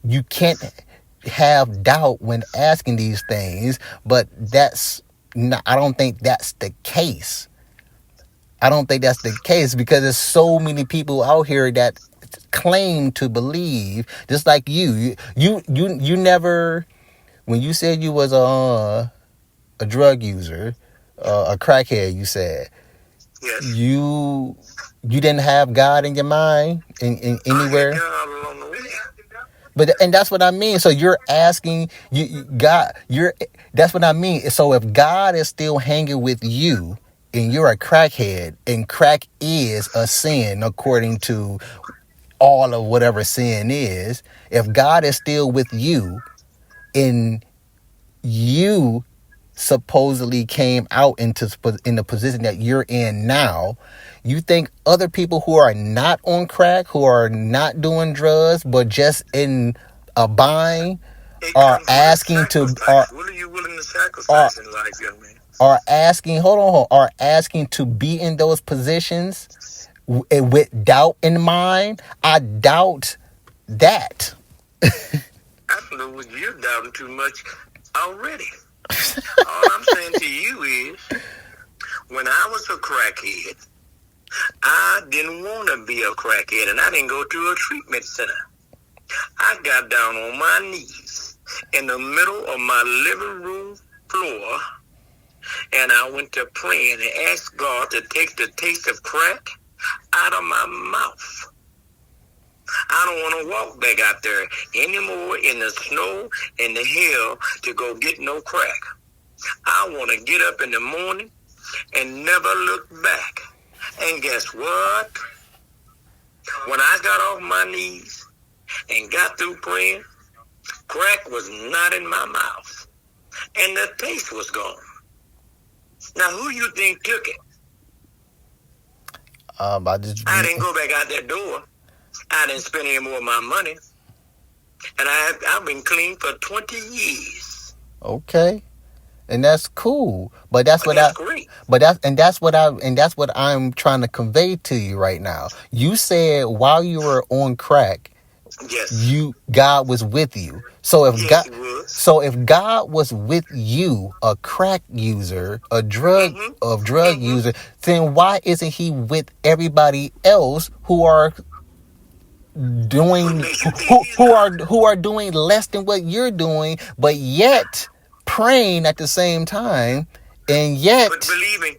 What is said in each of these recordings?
you can't have doubt when asking these things, but that's not, I don't think that's the case. I don't think that's the case because there's so many people out here that claim to believe, just like you never, when you said you was a drug user, a crackhead, you said Yes. you didn't have God in your mind in anywhere. I had God along the way. But and that's what I mean. So you're asking God. That's what I mean. So if God is still hanging with you, and you're a crackhead, and crack is a sin according to all of whatever sin is. If God is still with you, and you supposedly came out in the position that you're in now, you think other people who are not on crack, who are not doing drugs, but just in a bind, It are comes with a asking to sacrifice. What are you willing to are sacrifice in life, young man? are asking hold on are asking to be in those positions with doubt in mind? I doubt that. I don't know what you're doubting too much already. All I'm saying to you is, when I was a crackhead, I didn't want to be a crackhead, and I didn't go to a treatment center. I got down on my knees in the middle of my living room floor, and I went to praying and asked God to take the taste of crack out of my mouth. I don't want to walk back out there anymore in the snow and the hell to go get no crack. I want to get up in the morning and never look back. And guess what? When I got off my knees and got through praying, crack was not in my mouth, and the taste was gone. Now, who you think took it? I didn't go back out that door. I didn't spend any more of my money, and I've been clean for 20 years. Okay. And that's cool, but that's great. But that's what I'm trying to convey to you right now. You said while you were on crack, yes, God was with you. So if God was with you, a crack user, a drug user, then why isn't He with everybody else who are doing who are doing less than what you're doing, but yet praying at the same time, and yet but believing?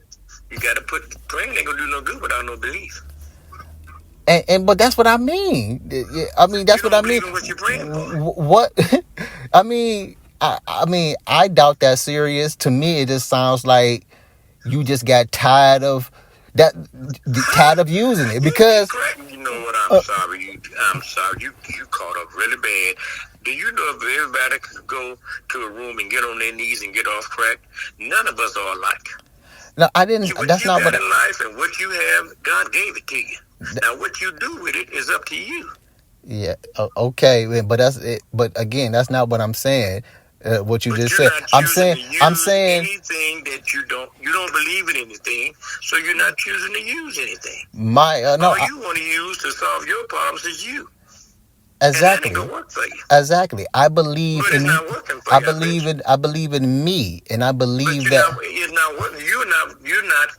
You got to put praying ain't gonna do no good without no belief. And but that's what I mean. I mean that's what I mean. What you praying for? What I mean, I doubt that's serious. To me, it just sounds like you just got tired of that, tired of using it because. You know what? I'm sorry. I'm sorry. You caught up really bad. Do you know if everybody could go to a room and get on their knees and get off crack, none of us are alike. No, I didn't. That's not what in life, and what you have, God gave it to you. Now, what you do with it is up to you. Yeah. Okay. But that's it. But again, that's not what I'm saying. What you just said. I'm saying anything that you don't believe in anything, so you're not choosing to use anything. All you want to use to solve your problems is you. Exactly. And that ain't gonna work for you. Exactly. I believe but in. It's not working for you, I believe in me, and I believe it's not working. You're not.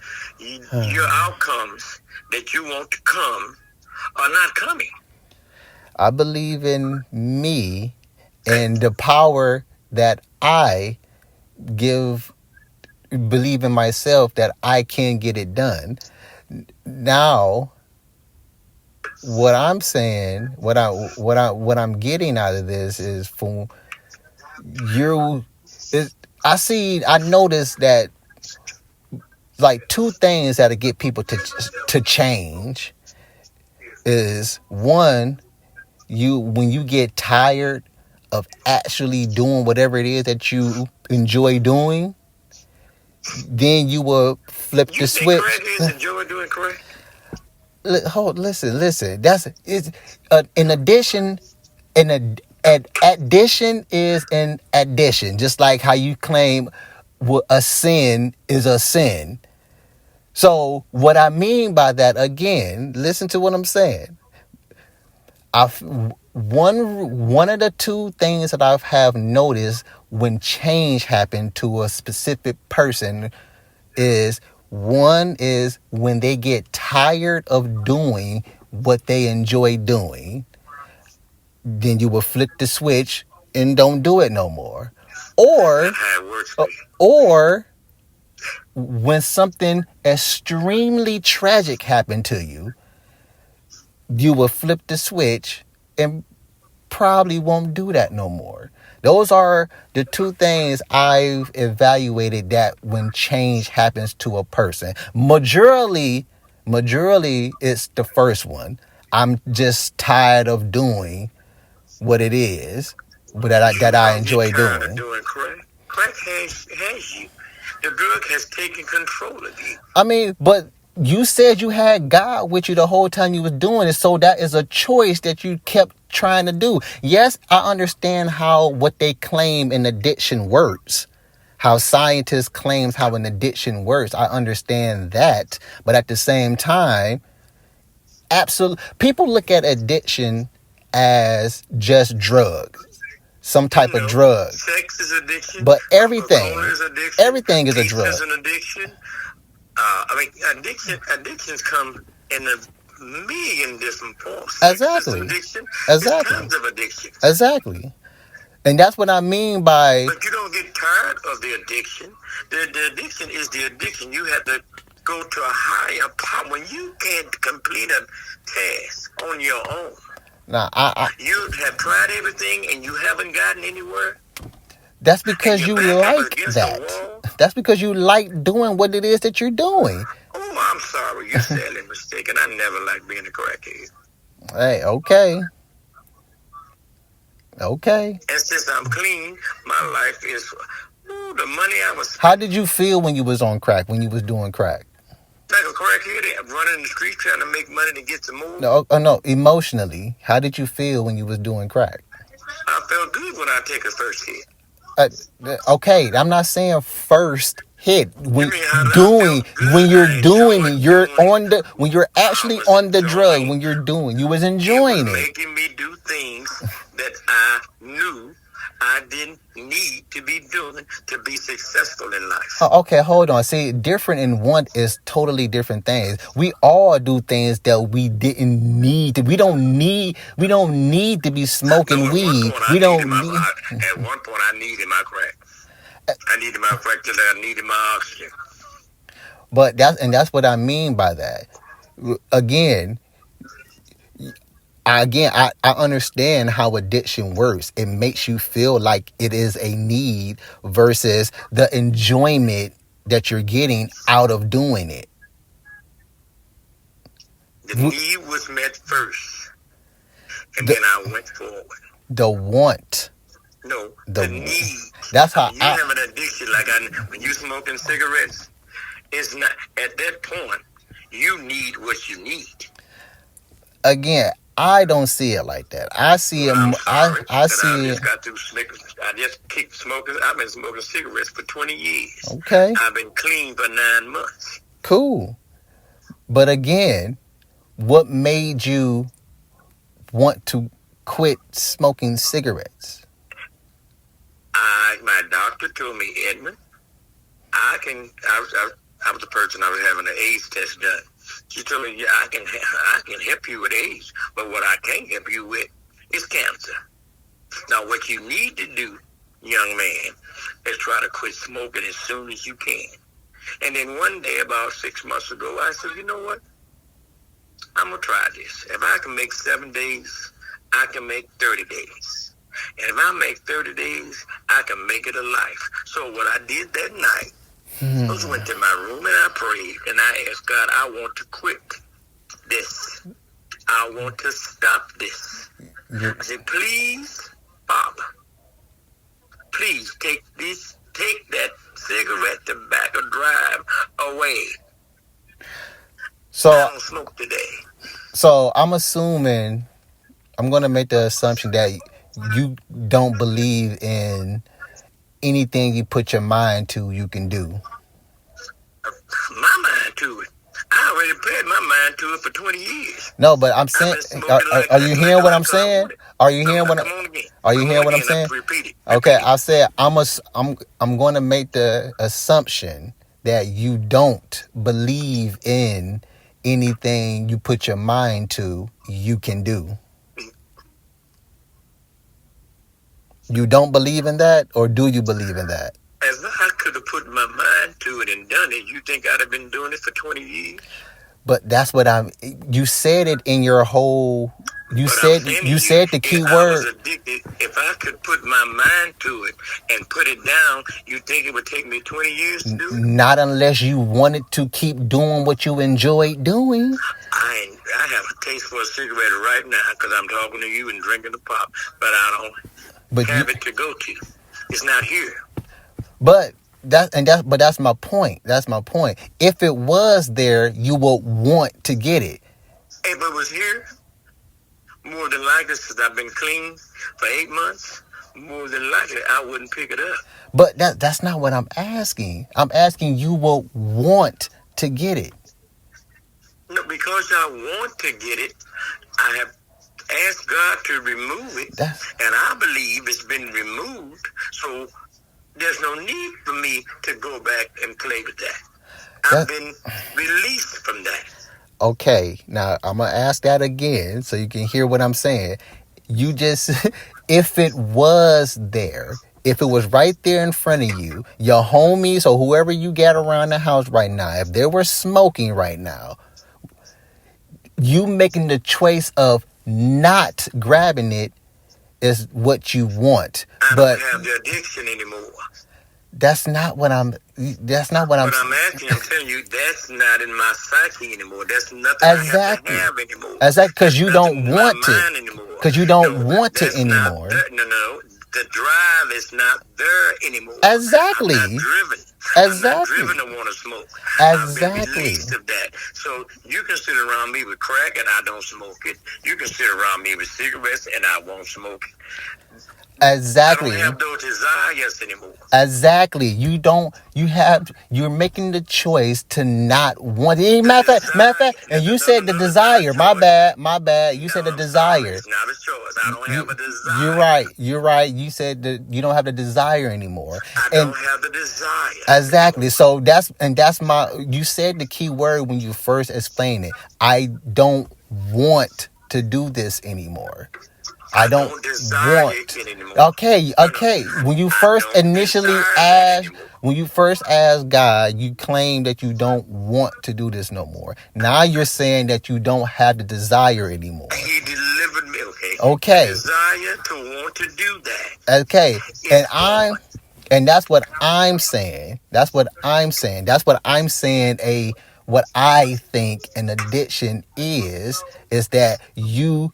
Your outcomes that you want to come are not coming. I believe in me and the power that I believe in myself that I can get it done. Now, what I'm saying, what I'm getting out of this is from you. I noticed that like two things that'll get people to change is one, when you get tired of actually doing whatever it is that you enjoy doing, then you will flip the switch. Crackheads enjoy doing crack? Listen. That's it's in addition. Addition is an addition, just like how you claim a sin is a sin. So what I mean by that, again, listen to what I'm saying. one of the two things that I have noticed when change happened to a specific person is, one is when they get tired of doing what they enjoy doing, then you will flip the switch and don't do it no more. Or how it works. or when something extremely tragic happened to you, you will flip the switch and probably won't do that no more. Those are the two things I've evaluated that when change happens to a person. Majorly it's the first one. I'm just tired of doing what it is that I enjoy tired of doing. doing crack. Crack has you. The drug has taken control of you. I mean, but you said you had God with you the whole time you was doing it, so that is a choice that you kept trying to do. Yes, I understand how what they claim in addiction works. How scientists claims how an addiction works. I understand that. But at the same time, absolutely, people look at addiction as just drugs. Some type of drug. Sex is addiction. But everything is a Peace drug. is an addiction. Addictions come in a million different forms. Exactly. Addiction. Exactly. Tons of addictions. Exactly. And that's what I mean by... But you don't get tired of the addiction. The addiction is the addiction. You have to go to a higher power. When you can't complete a task on your own, Nah, you have tried everything and you haven't gotten anywhere. That's because you like that. That's because you like doing what it is that you're doing. Oh, I'm sorry. You're sadly mistaken. I never liked being a crackhead. Hey, okay. Okay. And since I'm clean, my life is the money I was... How did you feel when you was on crack, when you was doing crack? Like a crackhead, running in the street trying to make money to get some more. No, emotionally. How did you feel when you was doing crack? I felt good when I take a first hit. Okay, I'm not saying first hit. When you're actually on the drug, when you're doing, you was enjoying it. Making me do things that I knew I didn't need to be doing to be successful in life. Okay, hold on. See, different and want is totally different things. We all do things that we didn't need to. We don't need to be smoking weed. We don't need. At one point, I needed my crack. I needed my crack till I needed my oxygen. But that's what I mean by that. Again, I understand how addiction works. It makes you feel like it is a need versus the enjoyment that you're getting out of doing it. The need was met first, and then I went forward. The want. No, the need. That's how you have an addiction. Like when you smoking cigarettes, it's not at that point. You need what you need. Again, I don't see it like that. I see it. I see it. I just kicked smoking. I've been smoking cigarettes for 20 years. Okay. I've been clean for 9 months. Cool. But again, what made you want to quit smoking cigarettes? My doctor told me, Edmund, I was the person I was having an AIDS test done. She told me, yeah, I can help you with AIDS, but what I can't help you with is cancer. Now, what you need to do, young man, is try to quit smoking as soon as you can. And then one day, about 6 months ago, I said, you know what? I'm going to try this. If I can make 7 days, I can make 30 days. And if I make 30 days, I can make it a life. So what I did that night, I just went to my room and I prayed. And I asked God, I want to quit this. I want to stop this. I said, please, Father, please take that cigarette tobacco drive away. So I don't smoke today. So I'm assuming, I'm going to make the assumption that you don't believe in anything you put your mind to you can do. My mind to it. I already paid my mind to it for 20 years. No, but I'm saying, are you hearing what I'm saying? Are you hearing what? Are you hearing what I'm saying? Okay, I said I'm going to make the assumption that you don't believe in anything you put your mind to you can do. You don't believe in that, or do you believe in that? If I could have put my mind to it and done it, you think I'd have been doing it for 20 years? But that's what you said it in your whole, you said the key word. I was addicted. If I could put my mind to it and put it down, you think it would take me 20 years to do it? Not unless you wanted to keep doing what you enjoyed doing. I have a taste for a cigarette right now because I'm talking to you and drinking the pop, but I don't have it to go to. It's not here. But that's my point. That's my point. If it was there, you would want to get it. If it was here, more than likely, since I've been clean for 8 months, more than likely I wouldn't pick it up. But that's not what I'm asking. I'm asking you will want to get it. No, because I want to get it, I have asked God to remove it, and I believe it's been removed, so there's no need for me to go back and play with that. I've been released from that. Okay, now I'm going to ask that again so you can hear what I'm saying. You just, if it was there, if it was right there in front of you, your homies or whoever you got around the house right now, if they were smoking right now, you making the choice of not grabbing it is what you want. I don't have the addiction anymore. That's not what I'm. That's not what I'm. But I'm asking. I'm telling you, that's not in my psyche anymore. That's nothing I have to have anymore. Exactly, because you don't want it. Because you don't want it anymore. No. The drive is not there anymore. Exactly. I'm not driven. Exactly. I'm not driven to want to smoke. Exactly. I've been released of that. So you can sit around me with crack and I don't smoke it. You can sit around me with cigarettes and I won't smoke it. Exactly. I don't have those desires anymore. Exactly. You're making the choice to not want it. Matter of fact, and you said the desire. My bad. You said the desire. It's not a choice. I don't have a desire. You're right. You said that you don't have the desire anymore. I don't have the desire. Exactly. So that's you said the key word when you first explained it. I don't want to do this anymore. I don't want. Okay. When you first initially asked God, you claimed that you don't want to do this no more. Now you're saying that you don't have the desire anymore. He delivered me. Okay. The desire to want to do that. Okay. And that's what I'm saying. That's what I'm saying. What I think an addiction is that you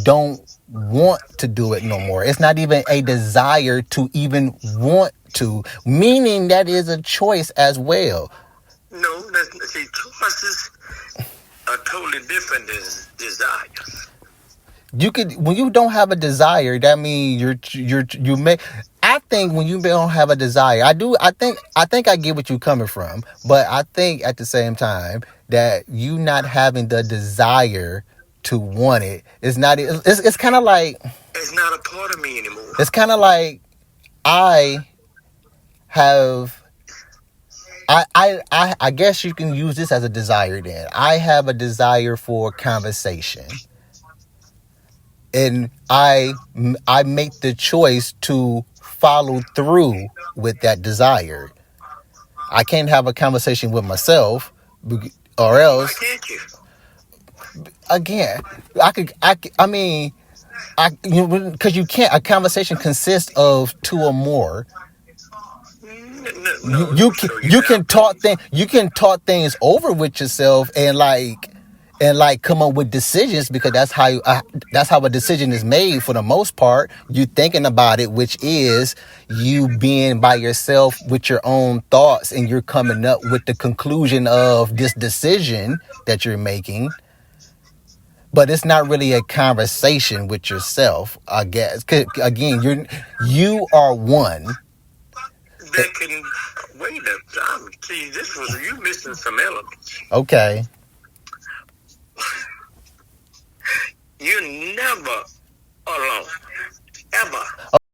don't want to do it no more. It's not even a desire to even want to, meaning that is a choice as well. No, choices are totally different than desires. You could, when you don't have a desire, that means you make. I think when you don't have a desire, I think I get what you're coming from, but I think at the same time that you not having the desire to want it, it's kind of like it's not a part of me anymore. It's kind of like I guess you can use this as a desire then. I have a desire for conversation. And I make the choice to follow through with that desire. I can't have a conversation with myself, or else. Why can't you? Again, because you can't. A conversation consists of two or more. No, you can talk things over with yourself and come up with decisions, because that's how a decision is made for the most part. You thinking about it, which is you being by yourself with your own thoughts, and you're coming up with the conclusion of this decision that you're making. But it's not really a conversation with yourself, I guess. 'Cause again, you are one. That can wait a time. See, you missing some elements. Okay. You're never alone. Ever.